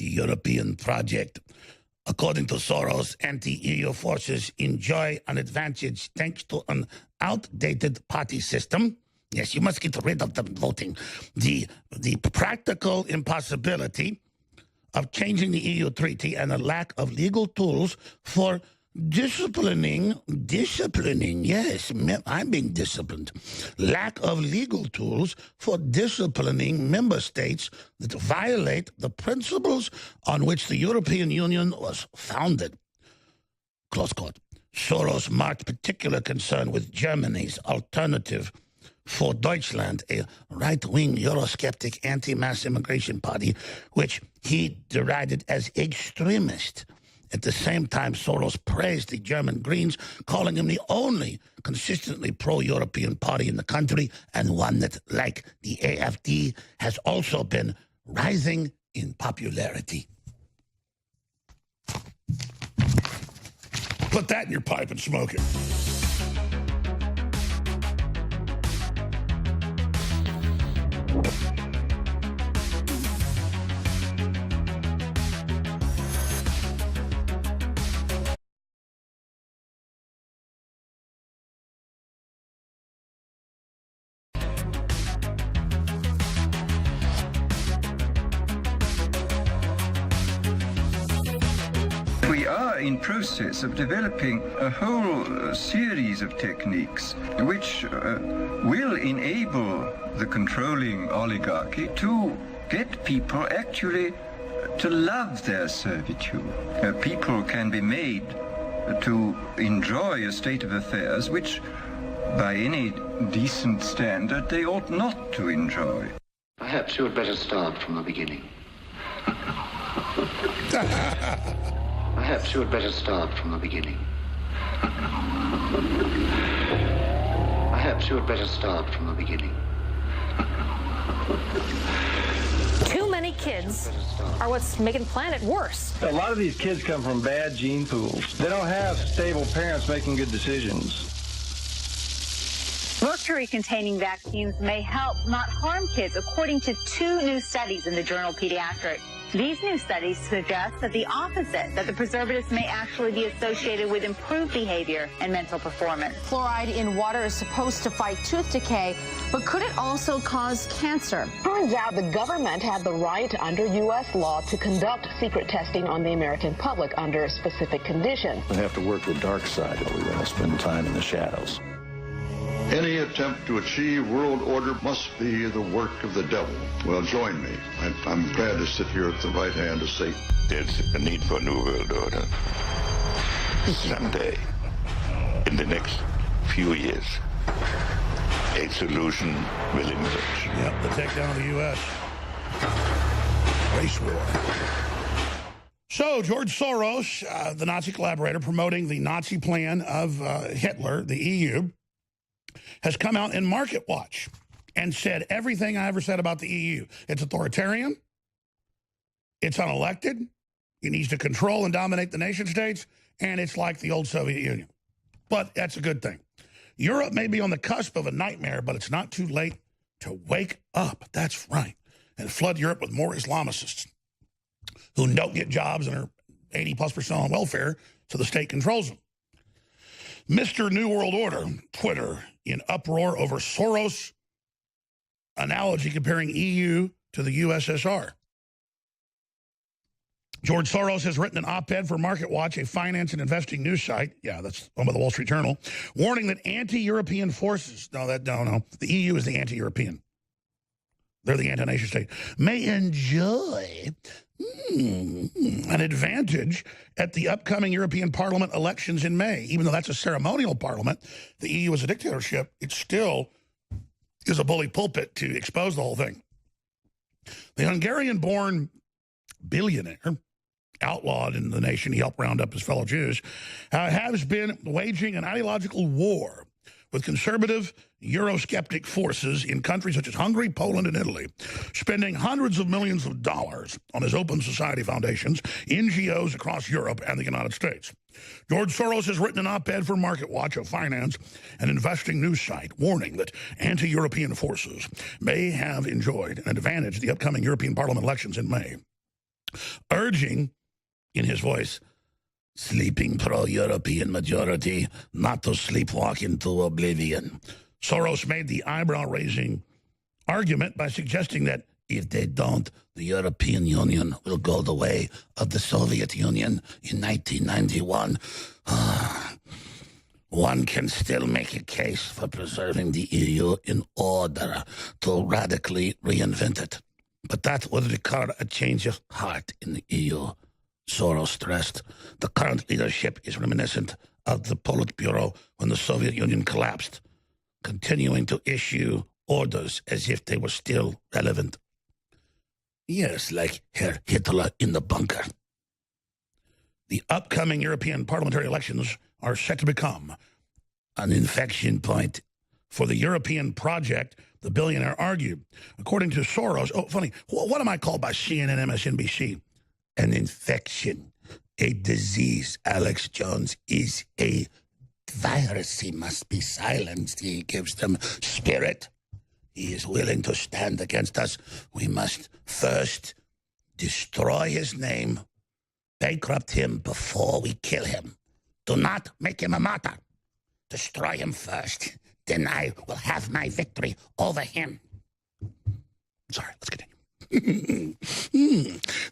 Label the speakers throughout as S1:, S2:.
S1: the European project. According to Soros, anti-EU forces enjoy an advantage thanks to an outdated party system. Yes, you must get rid of the voting. The practical impossibility of changing the EU treaty and a lack of legal tools for disciplining, yes, I'm being disciplined. Lack of legal tools for disciplining member states that violate the principles on which the European Union was founded. Close quote. Soros marked particular concern with Germany's alternative for Deutschland, a right-wing Eurosceptic anti-mass immigration party, which he derided as extremist. At the same time, Soros praised the German Greens, calling him the only consistently pro-European party in the country, and one that, like the AfD, has also been rising in popularity. Put that in your pipe and smoke it.
S2: We are in process of developing a whole series of techniques which will enable the controlling oligarchy to get people actually to love their servitude. People can be made to enjoy a state of affairs which, by any decent standard, they ought not to enjoy.
S3: Perhaps you had better start from the beginning. Perhaps you had better start from the beginning. Perhaps you had better start from the beginning.
S4: Too many kids are what's making the planet worse.
S5: A lot of these kids come from bad gene pools. They don't have stable parents making good decisions.
S6: Mercury-containing vaccines may help, not harm kids, according to 2 new studies in the journal Pediatrics. These new studies suggest that the opposite, that the preservatives may actually be associated with improved behavior and mental performance.
S4: Fluoride in water is supposed to fight tooth decay, but could it also cause cancer?
S7: Turns out the government had the right under U.S. law to conduct secret testing on the American public under specific conditions.
S8: We have to work the dark side. We want to spend time in the shadows.
S9: Any attempt to achieve world order must be the work of the devil. Well, join me. I'm glad to sit here at the right hand of Satan.
S10: There's a need for a new world order. Someday, in the next few years, a solution will emerge.
S1: Yep, the takedown of the U.S. Race war. So, George Soros, the Nazi collaborator promoting the Nazi plan of Hitler, the EU, has come out in Market Watch and said everything I ever said about the EU. It's authoritarian, it's unelected, it needs to control and dominate the nation states, and it's like the old Soviet Union. But that's a good thing. Europe may be on the cusp of a nightmare, but it's not too late to wake up. That's right. And flood Europe with more Islamicists who don't get jobs and are 80+% on welfare, so the state controls them. Mr. New World Order, Twitter, in uproar over Soros analogy comparing EU to the USSR. George Soros has written an op-ed for Market Watch, a finance and investing news site. Yeah, that's owned by the Wall Street Journal, warning that anti-European forces, no, the EU is the anti-European. They're the anti-nation state, may enjoy an advantage at the upcoming European Parliament elections in May. Even though that's a ceremonial parliament, the EU is a dictatorship, it still is a bully pulpit to expose the whole thing. The Hungarian-born billionaire, outlawed in the nation, he helped round up his fellow Jews, has been waging an ideological war with conservative Eurosceptic forces in countries such as Hungary, Poland, and Italy, spending hundreds of millions of dollars on his open society foundations, NGOs across Europe and the United States. George Soros has written an op-ed for Market Watch, a finance and investing news site, warning that anti-European forces may have enjoyed an advantage at the upcoming European Parliament elections in May, urging, in his voice, sleeping pro-European majority not to sleepwalk into oblivion. Soros made the eyebrow-raising argument by suggesting that if they don't, the European Union will go the way of the Soviet Union in 1991. One can still make a case for preserving the EU in order to radically reinvent it. But that would require a change of heart in the EU. Soros stressed the current leadership is reminiscent of the Politburo when the Soviet Union collapsed, continuing to issue orders as if they were still relevant. Yes, like Herr Hitler in the bunker. The upcoming European parliamentary elections are set to become an inflection point for the European project, the billionaire argued. According to Soros, oh, funny, what am I called by CNN, MSNBC? An infection, a disease. Alex Jones is a virus. He must be silenced. He gives them spirit. He is willing to stand against us. We must first destroy his name, bankrupt him before we kill him. Do not make him a martyr. Destroy him first. Then I will have my victory over him. Sorry, let's continue.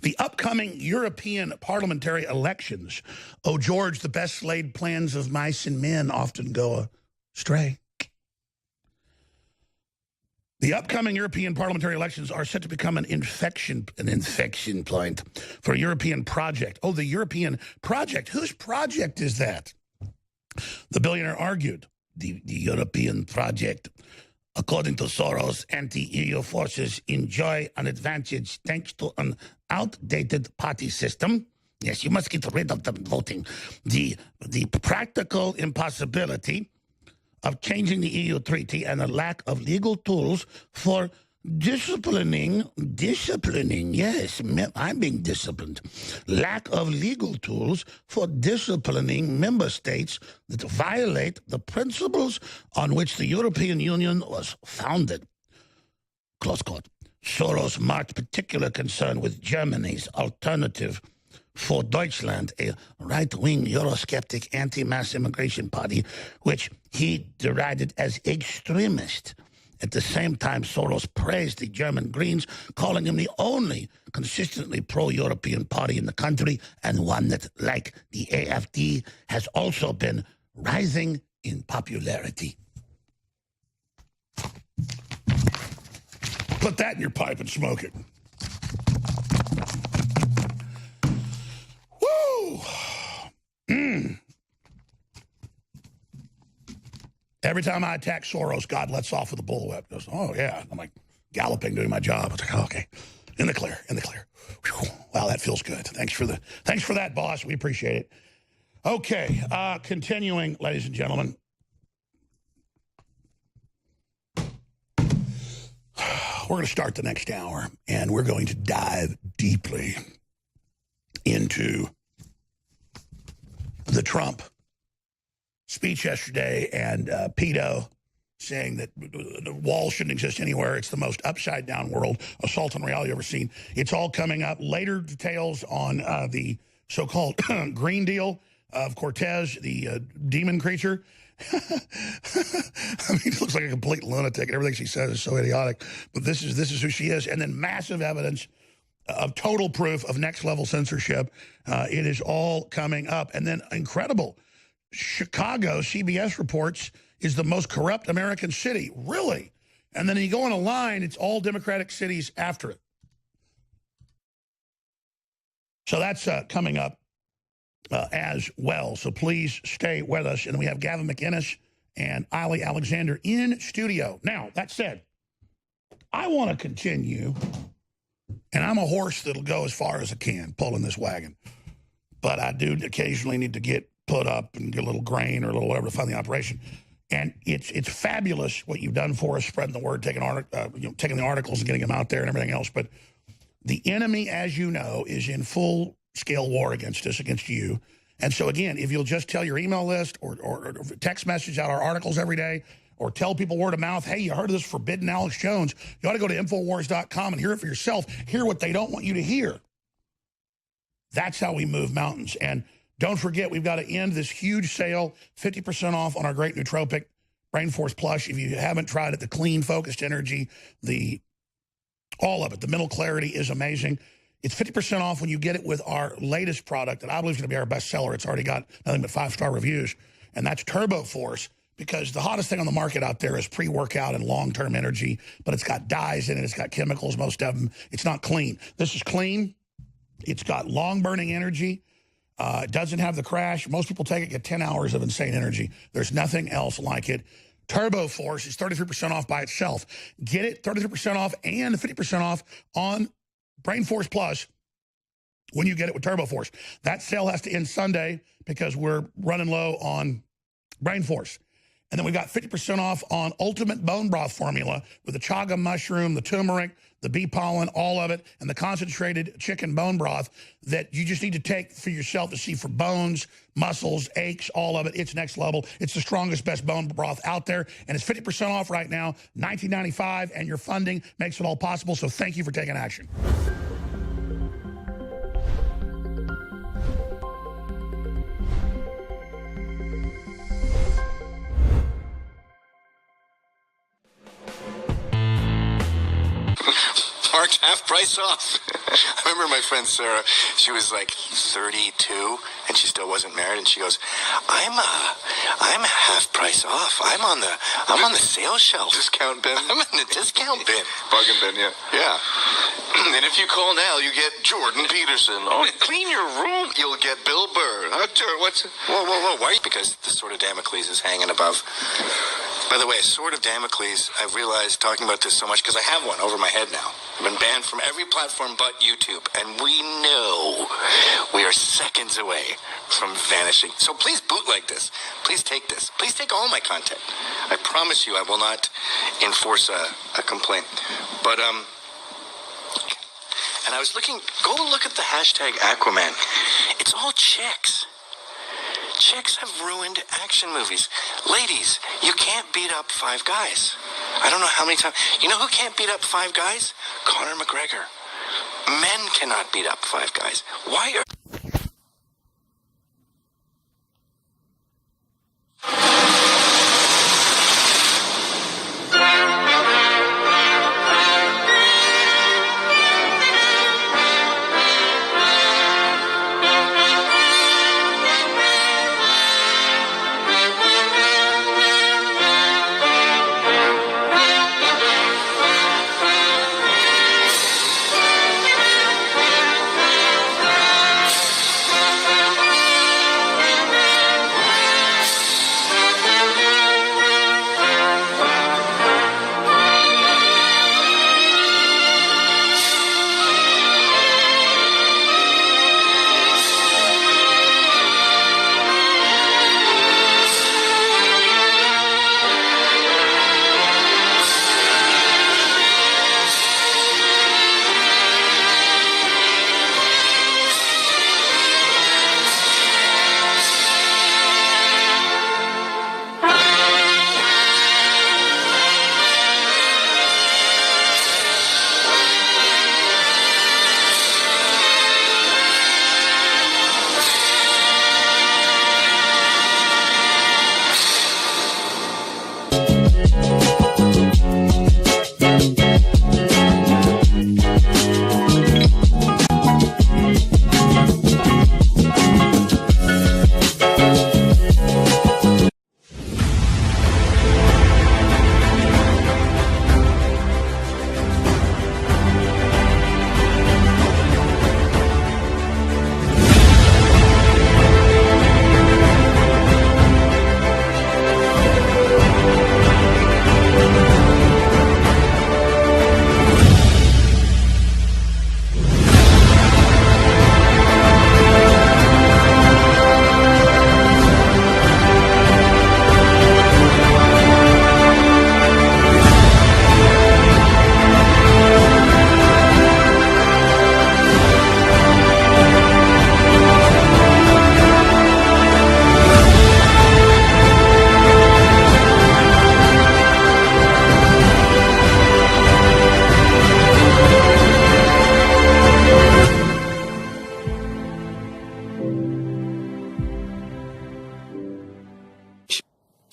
S1: The upcoming European parliamentary elections. Oh, George, the best laid plans of mice and men often go astray. The upcoming European parliamentary elections are set to become an infection point for a European project. Oh, the European project. Whose project is that? The billionaire argued. The European project. According to Soros, anti-EU forces enjoy an advantage thanks to an outdated party system. Yes, you must get rid of the voting. The practical impossibility of changing the EU treaty and a lack of legal tools for disciplining, yes, I'm being disciplined. Lack of legal tools for disciplining member states that violate the principles on which the European Union was founded. Close quote. Soros marked particular concern with Germany's alternative for Deutschland, a right-wing Eurosceptic anti-mass immigration party, which he derided as extremist. At the same time, Soros praised the German Greens, calling them the only consistently pro-European party in the country, and one that, like the AfD, has also been rising in popularity. Put that in your pipe and smoke it. Woo! Every time I attack Soros, God lets off with a bullwhip. Goes, oh, yeah. I'm like galloping, doing my job. I was like, oh, okay. In the clear, in the clear. Whew. Wow, that feels good. Thanks for that, boss. We appreciate it. Okay, continuing, ladies and gentlemen. We're going to start the next hour, and we're going to dive deeply into the Trump speech yesterday and pedo saying that the wall shouldn't exist anywhere. It's the most upside-down world assault on reality I've ever seen. It's all coming up. Later details on the so-called Green Deal of Cortez, the demon creature. I mean, he looks like a complete lunatic, and everything she says is so idiotic. But this is who she is. And then massive evidence of total proof of next-level censorship. It is all coming up. And then incredible. Chicago, CBS reports, is the most corrupt American city. Really? And then you go on a line, it's all Democratic cities after it. So that's coming up as well. So please stay with us. And we have Gavin McInnes and Ali Alexander in studio. Now, that said, I want to continue, and I'm a horse that'll go as far as I can pulling this wagon. But I do occasionally need to get put up and get a little grain or a little whatever to fund the operation. And it's fabulous what you've done for us, spreading the word, taking the articles and getting them out there and everything else. But the enemy, as you know, is in full-scale war against us, against you. And so, again, if you'll just tell your email list or text message out our articles every day or tell people word of mouth, hey, you heard of this forbidden Alex Jones, you ought to go to Infowars.com and hear it for yourself. Hear what they don't want you to hear. That's how we move mountains. And don't forget, we've got to end this huge sale, 50% off on our great nootropic Brainforce Plus. If you haven't tried it, the clean, focused energy, all of it, the mental clarity is amazing. It's 50% off when you get it with our latest product that I believe is going to be our best seller. It's already got nothing but 5-star reviews, and that's Turbo Force, because the hottest thing on the market out there is pre-workout and long-term energy, but it's got dyes in it. It's got chemicals, most of them. It's not clean. This is clean. It's got long-burning energy. It doesn't have the crash. Most people take it, get 10 hours of insane energy. There's nothing else like it. Turbo Force is 33% off by itself. Get it 33% off and 50% off on Brainforce Plus when you get it with Turbo Force. That sale has to end Sunday because we're running low on Brainforce. And then we got 50% off on Ultimate Bone Broth Formula with the chaga mushroom, the turmeric, the bee pollen, all of it, and the concentrated chicken bone broth that you just need to take for yourself to see for bones, muscles, aches, all of it. It's next level. It's the strongest, best bone broth out there, and it's 50% off right now, $19.95, and your funding makes it all possible, so thank you for taking action.
S11: Marked half price off. I remember my friend Sarah, she was like 32 and she still wasn't married, and she goes, I'm half price off. I'm on the sales shelf. Discount bin. I'm in the discount bin. Bargain bin, yeah. Yeah. And if you call now, you get Jordan Peterson. Oh, clean your room. You'll get Bill Burr. Whoa. Why? Because the sword of Damocles is hanging above. By the way, sword of Damocles, I've realized talking about this so much because I have one over my head now. I've been banned from every platform but YouTube, and we know we are seconds away from vanishing. So please bootleg this. Please take this. Please take all my content. I promise you I will not enforce a complaint. But, and I was looking, go look at the hashtag Aquaman. It's all chicks. Chicks have ruined action movies. Ladies, you can't beat up 5 guys. I don't know how many times. You know who can't beat up 5 guys? Conor McGregor. Men cannot beat up 5 guys. Why are...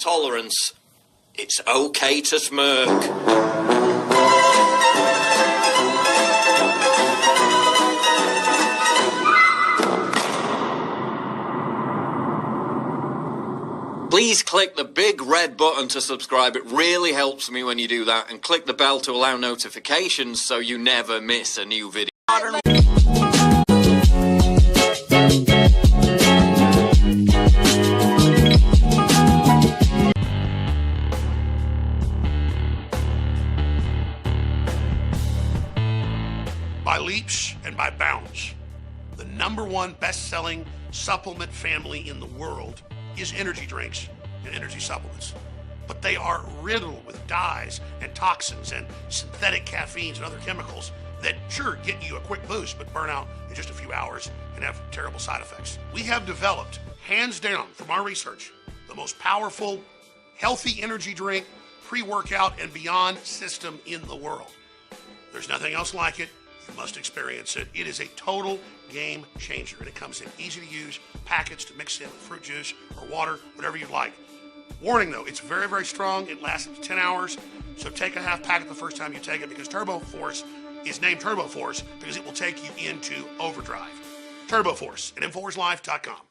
S12: Tolerance. It's okay to smirk. Please click the big red button to subscribe. It really helps me when you do that. And click the bell to allow notifications so you never miss a new video.
S13: By leaps and by bounds, the #1 best-selling supplement family in the world is energy drinks and energy supplements. But they are riddled with dyes and toxins and synthetic caffeines and other chemicals that sure get you a quick boost but burn out in just a few hours and have terrible side effects. We have developed, hands down from our research, the most powerful, healthy energy drink, pre-workout and beyond system in the world. There's nothing else like it. You must experience it. It is a total game changer, and it comes in easy to use packets to mix in with fruit juice or water, whatever you like. Warning though, it's very, very strong. It lasts up to 10 hours, so take a half packet the first time you take it, because Turbo Force is named Turbo Force because it will take you into overdrive. Turbo Force at InfoWarsLife.com.